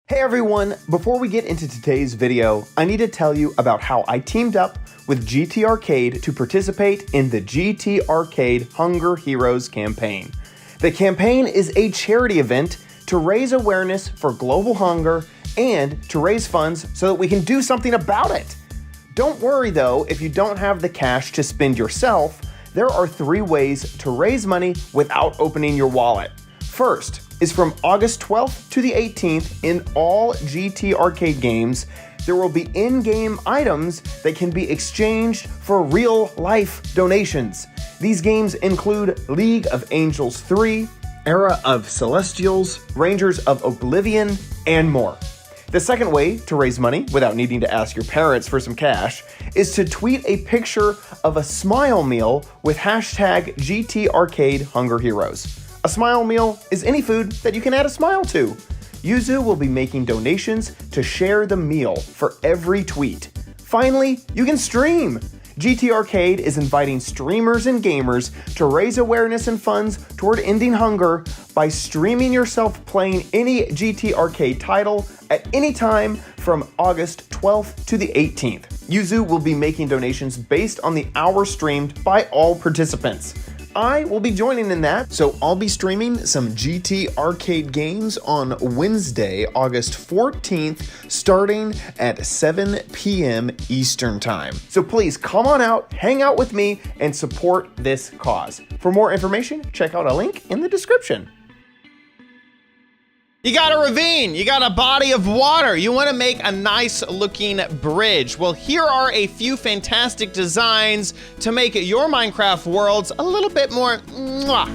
Hey everyone, before we get into today's video, I need to tell you about how I teamed up with GTarcade to participate in the GTarcade Hunger Heroes campaign. The campaign is a charity event to raise awareness for global hunger and to raise funds so that we can do something about it. Don't worry though, if you don't have the cash to spend yourself, there are 3 ways to raise money without opening your wallet. First is from August 12th to the 18th in all GTarcade games, there will be in-game items that can be exchanged for real-life donations. These games include League of Angels 3, Era of Celestials, Rangers of Oblivion, and more. The second way to raise money without needing to ask your parents for some cash is to tweet a picture of a smile meal with hashtag GTarcade Hunger Heroes. A smile meal is any food that you can add a smile to. Yuzu will be making donations to share the meal for every tweet. Finally, you can stream. GTarcade is inviting streamers and gamers to raise awareness and funds toward ending hunger by streaming yourself playing any GTarcade title at any time from August 12th to the 18th. Yuzu will be making donations based on the hour streamed by all participants. I will be joining in that, so I'll be streaming some GTarcade games on Wednesday, August 14th, starting at 7 p.m. Eastern Time. So please come on out, hang out with me, and support this cause. For more information, check out a link in the description. You got a ravine, you got a body of water, you want to make a nice looking bridge. Well, here are a few fantastic designs to make your Minecraft worlds a little bit more mwah.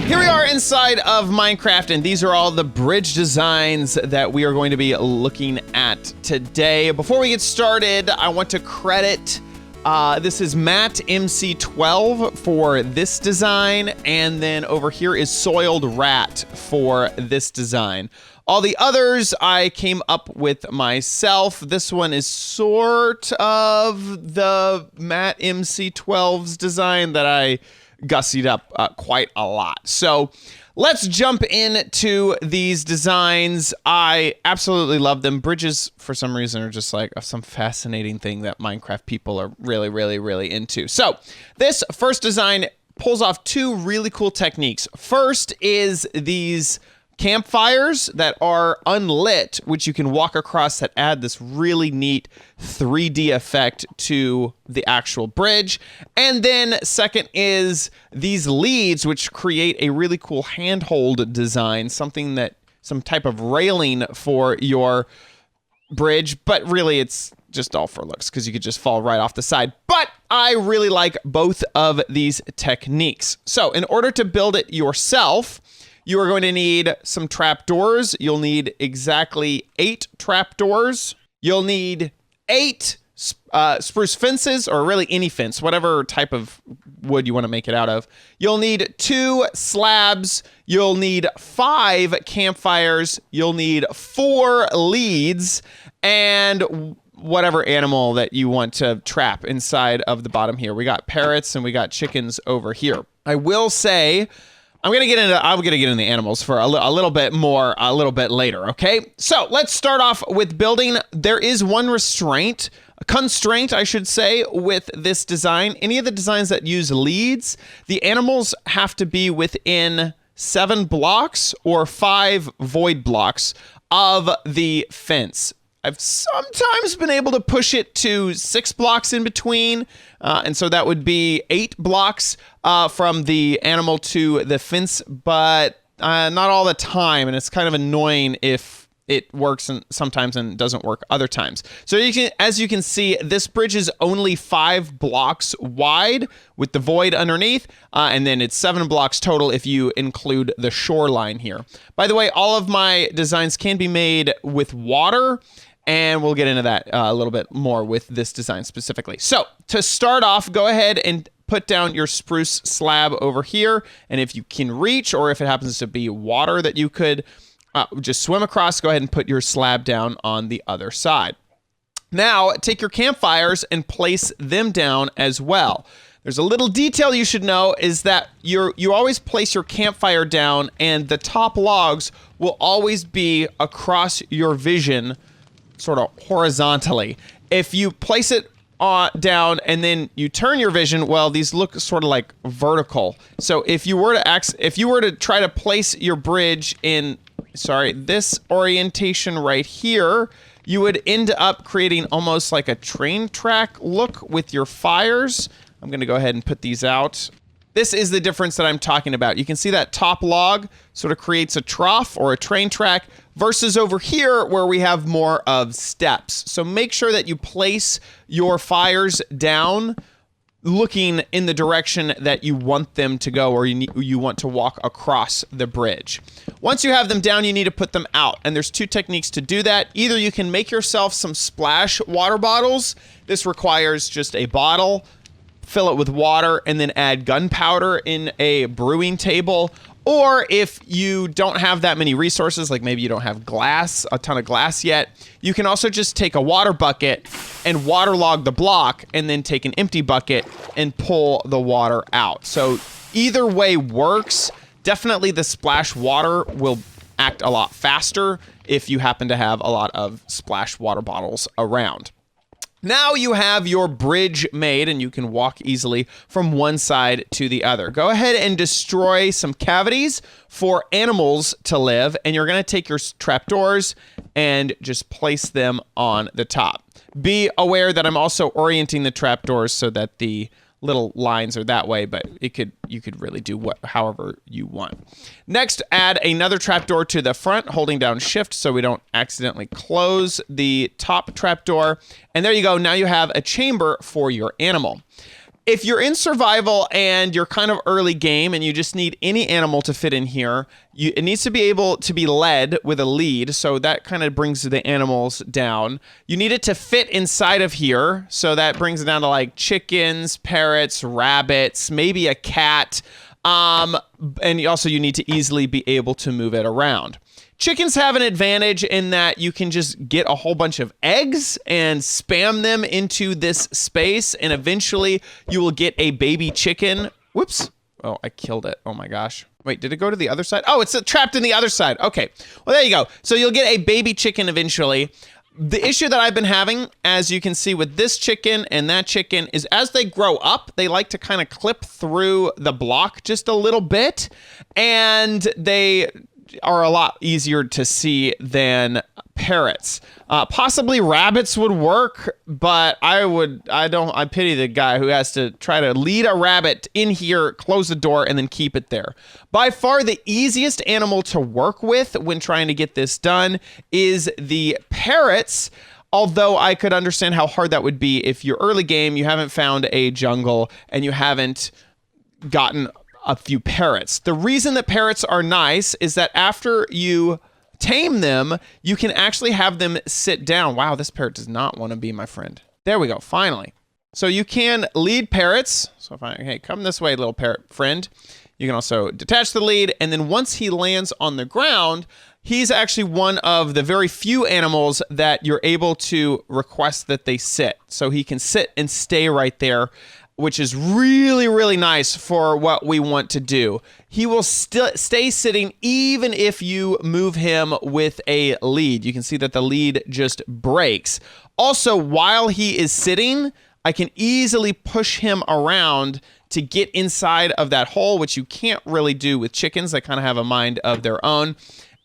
Here we are inside of Minecraft, and these are all the bridge designs that we are going to be looking at today. Before we get started, I want to credit this is Matt MC12 for this design, and then over here is Soiled Rat for this design. All the others I came up with myself. This one is sort of the Matt MC12's design that I gussied up quite a lot. So let's jump into these designs. I absolutely love them. Bridges, for some reason, are just like some fascinating thing that Minecraft people are really into. So this first design pulls off 2 really cool techniques. First is these campfires that are unlit, which you can walk across, that add this really neat 3D effect to the actual bridge. And then second is these leads, which create a really cool handhold design, some type of railing for your bridge, but really it's just all for looks because you could just fall right off the side. But I really like both of these techniques. So in order to build it yourself, you are going to need some trapdoors. You'll need exactly 8 trapdoors. You'll need 8 spruce fences, or really any fence, whatever type of wood you want to make it out of. You'll need 2 slabs. You'll need 5 campfires. You'll need 4 leads, and whatever animal that you want to trap inside of the bottom here. We got parrots and we got chickens over here. I will say, I'm gonna get into the animals for a little bit more a little bit later, okay? So let's start off with building. There is one constraint, I should say, with this design. Any of the designs that use leads, the animals have to be within 7 blocks or 5 void blocks of the fence. I've sometimes been able to push it to 6 blocks in between, and so that would be 8 blocks from the animal to the fence, but not all the time, and it's kind of annoying if it works sometimes and doesn't work other times. So as you can see, this bridge is only 5 blocks wide with the void underneath, and then it's 7 blocks total if you include the shoreline here. By the way, all of my designs can be made with water, and we'll get into that a little bit more with this design specifically. So to start off, go ahead and put down your spruce slab over here. And if you can reach, or if it happens to be water that you could just swim across, go ahead and put your slab down on the other side. Now take your campfires and place them down as well. There's a little detail you should know is that you always place your campfire down and the top logs will always be across your vision, sort of horizontally. If you place it down and then you turn your vision, well, these look sort of like vertical. So if you were to try to place your bridge in, this orientation right here, you would end up creating almost like a train track look with your fires. I'm going to go ahead and put these out. This is the difference that I'm talking about. You can see that top log sort of creates a trough or a train track versus over here where we have more of steps. So make sure that you place your fires down looking in the direction that you want them to go, or you want to walk across the bridge. Once you have them down, you need to put them out. And there's two techniques to do that. Either you can make yourself some splash water bottles. This requires just a bottle, fill it with water, and then add gunpowder in a brewing table. Or if you don't have that many resources, like maybe you don't have a ton of glass yet, you can also just take a water bucket and waterlog the block, and then take an empty bucket and pull the water out. So either way works. Definitely the splash water will act a lot faster if you happen to have a lot of splash water bottles around. Now you have your bridge made and you can walk easily from one side to the other. Go ahead and destroy some cavities for animals to live, and you're going to take your trapdoors and just place them on the top. Be aware that I'm also orienting the trapdoors so that the little lines are that way, but you could really do however you want. Next, add another trapdoor to the front, holding down shift so we don't accidentally close the top trapdoor. And there you go. Now you have a chamber for your animal. If you're in survival and you're kind of early game and you just need any animal to fit in here, it needs to be able to be led with a lead, so that kind of brings the animals down. You need it to fit inside of here, so that brings it down to like chickens, parrots, rabbits, maybe a cat, and also you need to easily be able to move it around. Chickens have an advantage in that you can just get a whole bunch of eggs and spam them into this space, and eventually you will get a baby chicken. Whoops. Oh, I killed it. Oh my gosh. Wait, did it go to the other side? Oh, it's trapped in the other side. Okay. Well, there you go. So you'll get a baby chicken eventually. The issue that I've been having, as you can see with this chicken and that chicken, is as they grow up, they like to kind of clip through the block just a little bit, and they are a lot easier to see than parrots. Possibly rabbits would work, but I pity the guy who has to try to lead a rabbit in here, close the door, and then keep it there. By far the easiest animal to work with when trying to get this done is the parrots. Although I could understand how hard that would be if you're early game, you haven't found a jungle, and you haven't gotten a few parrots. The reason that parrots are nice is that after you tame them, you can actually have them sit down. Wow, this parrot does not want to be my friend. There we go, finally. So you can lead parrots. So hey, come this way, little parrot friend. You can also detach the lead, and then once he lands on the ground, he's actually one of the very few animals that you're able to request that they sit. So he can sit and stay right there, which is really, really nice for what we want to do. He will still stay sitting even if you move him with a lead. You can see that the lead just breaks. Also, while he is sitting, I can easily push him around to get inside of that hole, which you can't really do with chickens. They kind of have a mind of their own.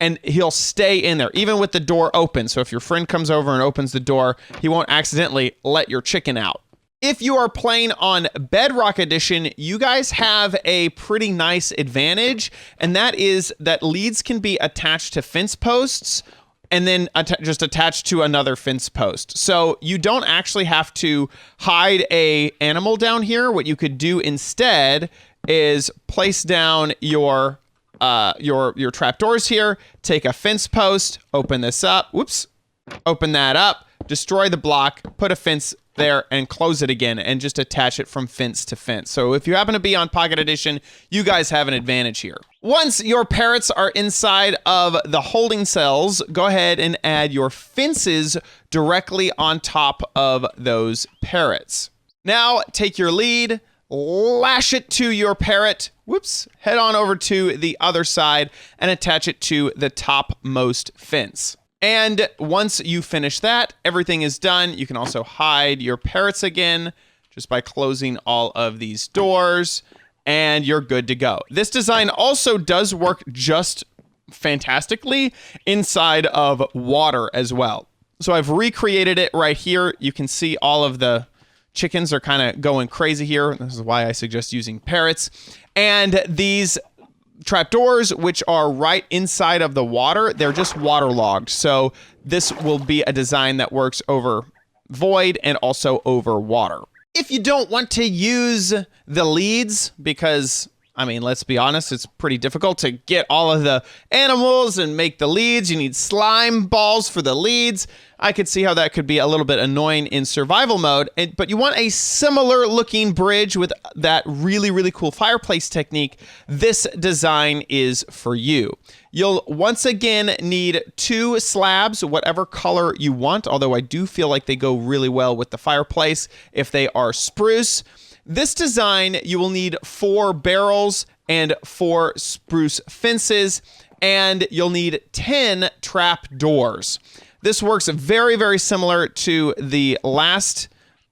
And he'll stay in there, even with the door open. So if your friend comes over and opens the door, he won't accidentally let your chicken out. If you are playing on Bedrock Edition, you guys have a pretty nice advantage, and that is that leads can be attached to fence posts and then just attached to another fence post. So you don't actually have to hide a animal down here. What you could do instead is place down your trapdoors here, take a fence post, open this up, whoops, open that up, destroy the block, put a fence there, and close it again, and just attach it from fence to fence. So if you happen to be on Pocket Edition, you guys have an advantage here. Once your parrots are inside of the holding cells, go ahead and add your fences directly on top of those parrots. Now take your lead, lash it to your parrot. Whoops. Head on over to the other side and attach it to the topmost fence. And once you finish that, everything is done. You can also hide your parrots again just by closing all of these doors, and you're good to go. This design also does work just fantastically inside of water as well. So I've recreated it right here. You can see all of the chickens are kind of going crazy here. This is why I suggest using parrots. And these trapdoors, which are right inside of the water, they're just waterlogged. So this will be a design that works over void and also over water. If you don't want to use the leads, because, I mean, let's be honest, it's pretty difficult to get all of the animals and make the leads. You need slime balls for the leads. I could see how that could be a little bit annoying in survival mode, but you want a similar looking bridge with that really, really cool fireplace technique. This design is for you. You'll once again need 2 slabs, whatever color you want, although I do feel like they go really well with the fireplace if they are spruce. This design, you will need 4 barrels and 4 spruce fences, and you'll need 10 trap doors. This works very, very similar to the last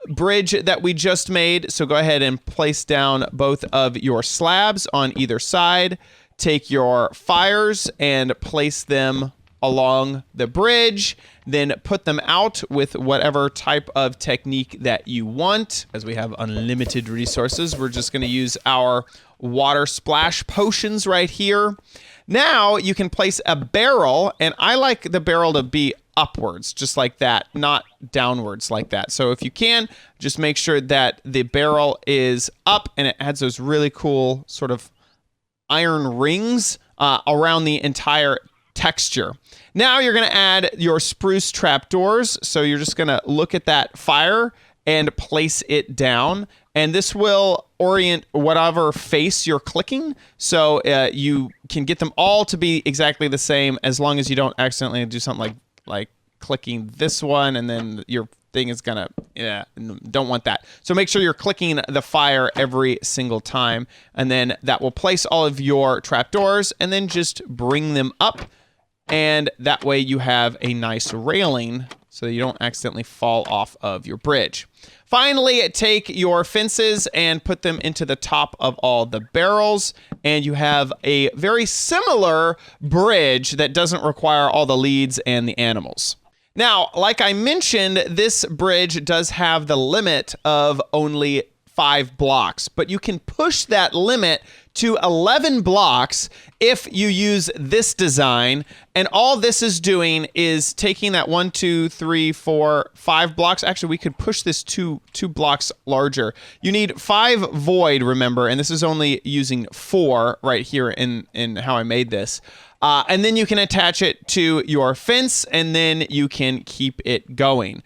bridge that we just made. So go ahead and place down both of your slabs on either side. Take your fires and place them along the bridge, then put them out with whatever type of technique that you want. As we have unlimited resources, we're just going to use our water splash potions right here. Now you can place a barrel, and I like the barrel to be upwards, just like that, not downwards like that. So if you can, just make sure that the barrel is up and it adds those really cool sort of iron rings around the entire texture. Now you're going to add your spruce trapdoors. So you're just going to look at that fire and place it down. And this will orient whatever face you're clicking. So you can get them all to be exactly the same as long as you don't accidentally do something like clicking this one and then your thing is gonna, don't want that. So make sure you're clicking the fire every single time, and then that will place all of your trapdoors, and then just bring them up, and that way you have a nice railing so that you don't accidentally fall off of your bridge. Finally, take your fences and put them into the top of all the barrels, and you have a very similar bridge that doesn't require all the leads and the animals. Now, like I mentioned, this bridge does have the limit of only 5 blocks, but you can push that limit to 11 blocks if you use this design. And all this is doing is taking that 1, 2, 3, 4, 5 blocks. Actually, we could push this two blocks larger. You need 5 void, remember, and this is only using 4 right here in how I made this. And then you can attach it to your fence, and then you can keep it going.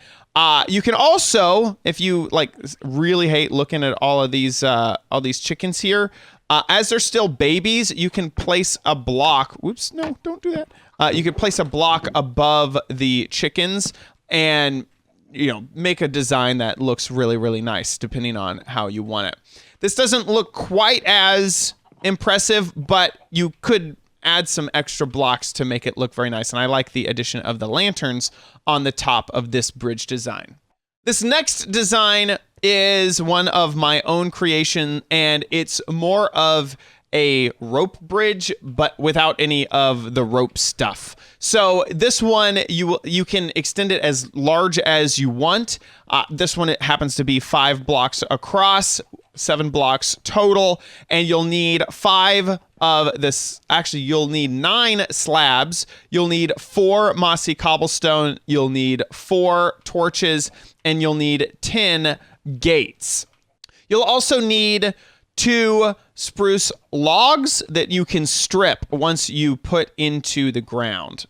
You can also, if you really hate looking at all these chickens here, as they're still babies, you can place a block. Whoops, no, don't do that. You can place a block above the chickens and make a design that looks really, really nice depending on how you want it. This doesn't look quite as impressive, but you could add some extra blocks to make it look very nice. And I like the addition of the lanterns on the top of this bridge design. This next design is one of my own creation, and it's more of a rope bridge, but without any of the rope stuff. So this one, you can extend it as large as you want. This one, it happens to be 5 blocks across, 7 blocks total, and you'll need 5 of this. Actually, you'll need 9 slabs. You'll need 4 mossy cobblestone. You'll need 4 torches, and you'll need 10 gates. You'll also need 2 spruce logs that you can strip once you put into the ground.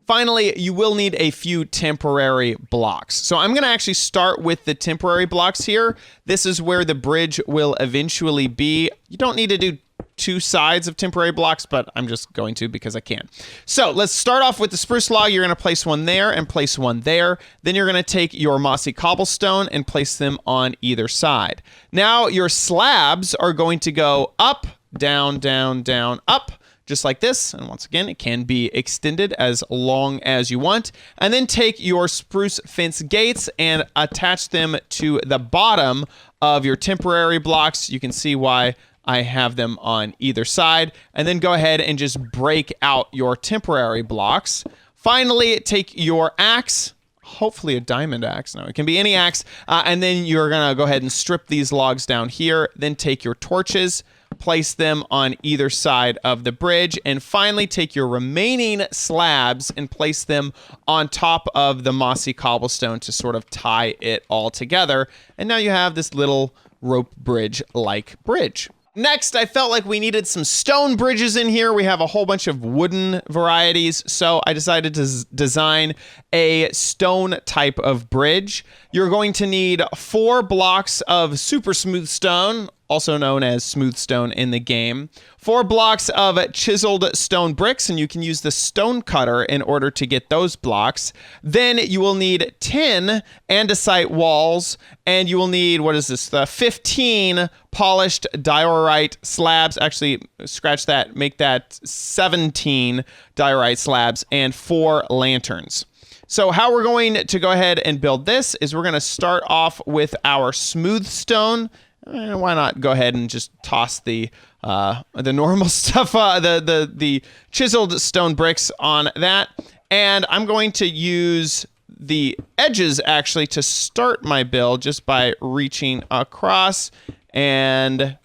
Finally, you will need a few temporary blocks. So I'm going to actually start with the temporary blocks here. This is where the bridge will eventually be. You don't need to do two sides of temporary blocks, but I'm just going to because I can. So let's start off with the spruce log. You're going to place one there and place one there. Then you're going to take your mossy cobblestone and place them on either side. Now your slabs are going to go up, down, down, down, up, just like this. And once again, it can be extended as long as you want. And then take your spruce fence gates and attach them to the bottom of your temporary blocks. You can see why I have them on either side. And then go ahead and just break out your temporary blocks. Finally, take your axe, hopefully a diamond axe. No, it can be any axe. And then you're gonna go ahead and strip these logs down here. Then take your torches, place them on either side of the bridge, and finally take your remaining slabs and place them on top of the mossy cobblestone to sort of tie it all together. And now you have this little rope bridge-like bridge. Next, I felt like we needed some stone bridges in here. We have a whole bunch of wooden varieties, so I decided to design a stone type of bridge. You're going to need 4 blocks of super smooth stone, also known as smooth stone in the game, 4 blocks of chiseled stone bricks, and you can use the stone cutter in order to get those blocks. Then you will need 10 andesite walls, and you will need, 15 polished diorite slabs. Actually, scratch that, make that 17 diorite slabs, and 4 lanterns. So how we're going to go ahead and build this is we're going to start off with our smooth stone. Why not go ahead and just toss the normal stuff, the chiseled stone bricks on that. And I'm going to use the edges actually to start my build just by reaching across, and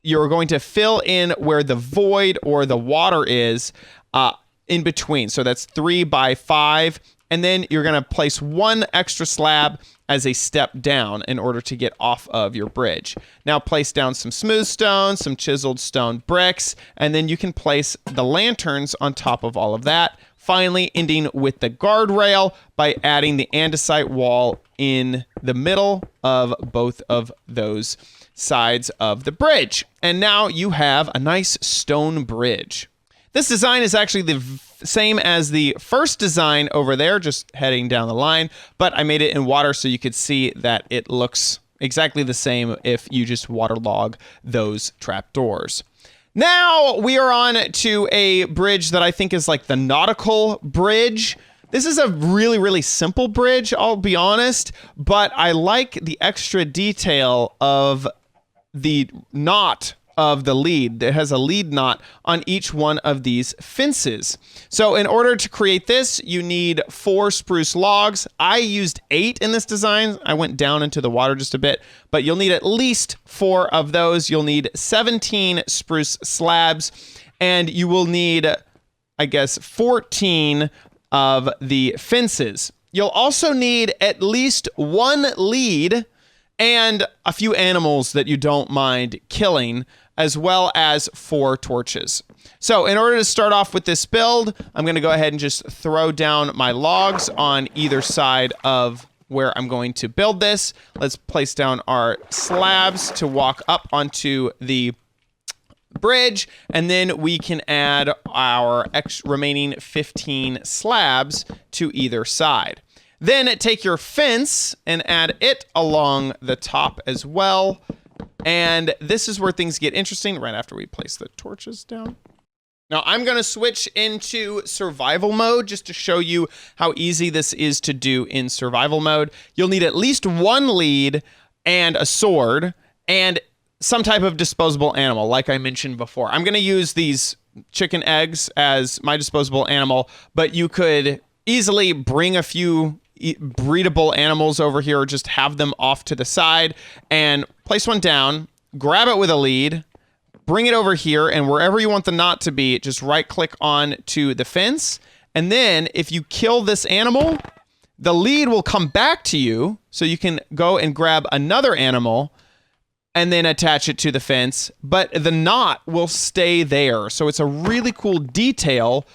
you're going to fill in where the void or the water is in between. So that's 3 by 5. And then you're going to place 1 extra slab as a step down in order to get off of your bridge. Now place down some smooth stone, some chiseled stone bricks, and then you can place the lanterns on top of all of that. Finally, ending with the guardrail by adding the andesite wall in the middle of both of those sides of the bridge. And now you have a nice stone bridge. This design is actually the same as the first design over there, just heading down the line, but I made it in water so you could see that it looks exactly the same if you just waterlog those trapdoors. Now we are on to a bridge that I think is like the Nautical bridge. This is a really, really simple bridge, I'll be honest, but I like the extra detail of the knot of the lead. It has a lead knot on each one of these fences. So in order to create this, you need 4 spruce logs. I used 8 in this design. I went down into the water just a bit, but you'll need at least 4 of those. You'll need 17 spruce slabs, and you will need, I guess, 14 of the fences. You'll also need at least 1 lead and a few animals that you don't mind killing, as well as 4 torches. So in order to start off with this build, I'm going to go ahead and just throw down my logs on either side of where I'm going to build this. Let's place down our slabs to walk up onto the bridge, and then we can add our remaining 15 slabs to either side. Then take your fence and add it along the top as well. And this is where things get interesting right after we place the torches down. Now I'm going to switch into survival mode just to show you how easy this is to do in survival mode. You'll need at least 1 lead and a sword and some type of disposable animal, like I mentioned before. I'm going to use these chicken eggs as my disposable animal, but you could easily bring a few breedable animals over here, or just have them off to the side and place one down, grab it with a lead, bring it over here, and wherever you want the knot to be, just right click on to the fence. And then if you kill this animal, the lead will come back to you, so you can go and grab another animal and then attach it to the fence, but the knot will stay there. So it's a really cool detail.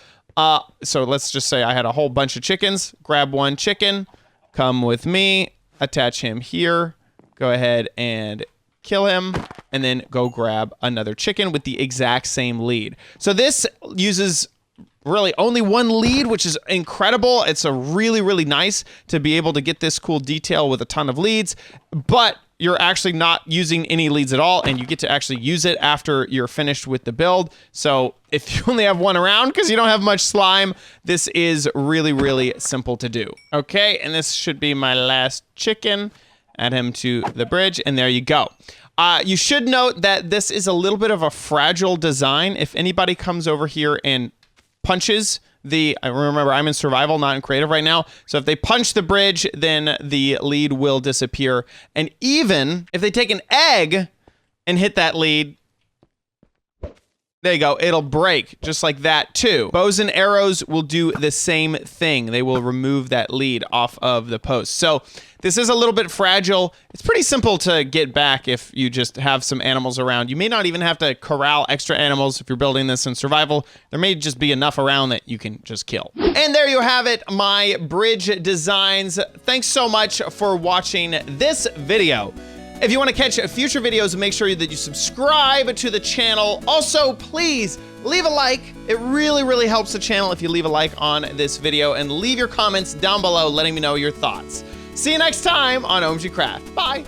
So let's just say I had a whole bunch of chickens. Grab 1 chicken, come with me, attach him here, go ahead and kill him, and then go grab another chicken with the exact same lead. So this uses really only one lead, which is incredible. It's a really nice to be able to get this cool detail with a ton of leads, but you're actually not using any leads at all, and you get to actually use it after you're finished with the build. So if you only have one around because you don't have much slime, this is really simple to do. Okay, and this should be my last chicken. Add him to the bridge, and there you go. You should note that this is a little bit of a fragile design. If anybody comes over here and punches I remember I'm in survival, not in creative right now. So if they punch the bridge, then the lead will disappear. And even if they take an egg and hit that lead, there you go, it'll break just like that too. Bows and arrows will do the same thing. They will remove that lead off of the post. So this is a little bit fragile. It's pretty simple to get back if you just have some animals around. You may not even have to corral extra animals if you're building this in survival. There may just be enough around that you can just kill. And there you have it, my bridge designs. Thanks so much for watching this video. If you want to catch future videos, make sure that you subscribe to the channel. Also, please leave a like. It really helps the channel if you leave a like on this video, and leave your comments down below letting me know your thoughts. See you next time on OMGcraft. Bye.